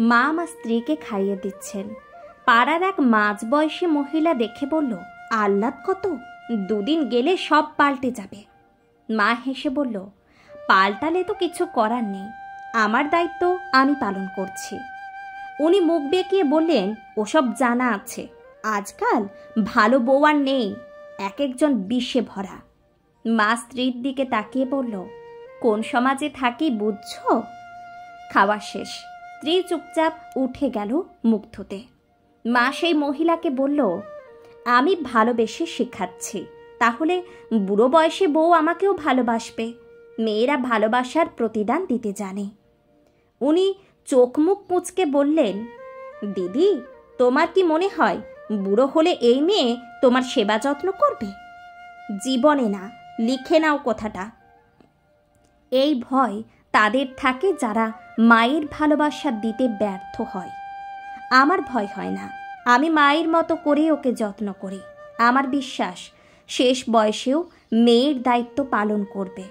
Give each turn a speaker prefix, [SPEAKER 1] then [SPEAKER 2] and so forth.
[SPEAKER 1] মা আমার স্ত্রীকে খাইয়ে দিচ্ছেন। পাড়ার এক মাঝবয়সী মহিলা দেখে বলল, আহ্লাদ কত, দুদিন গেলে সব পাল্টে যাবে। মা হেসে বলল, পাল্টালে তো কিছু করার নেই, আমার দায়িত্ব আমি পালন করছি। উনি মুখ বেঁকিয়ে বললেন, ওসব জানা আছে, আজকাল ভালো বউ আর নেই, এক একজন বিষে ভরা। মা স্ত্রীর দিকে তাকিয়ে বলল, কোন সমাজে থাকি বুঝছ? খাওয়া শেষ, স্ত্রী চুপচাপ উঠে গেল মুখ ধুতে। মা সেই মহিলাকে বলল, আমি ভালোবেসে শেখাচ্ছি, তাহলে বুড়ো বয়সে বউ আমাকেও ভালোবাসবে। মেয়েরা ভালোবাসার প্রতিদান দিতে জানে। উনি চোখ মুখ কুঁচকে বললেন, দিদি, তোমার কি মনে হয় বুড়ো হলে এই মেয়ে তোমার সেবা যত্ন করবে? জীবনে না, লিখে নাও কথাটা। এই ভয় তাদের থাকে যারা মায়ের ভালোবাসা দিতে ব্যর্থ হয়। আমার ভয় হয় না, আমি মায়ের মতো করে ওকে যত্ন করি। আমার বিশ্বাস শেষ বয়সেও মেয়ের দায়িত্ব পালন করবে।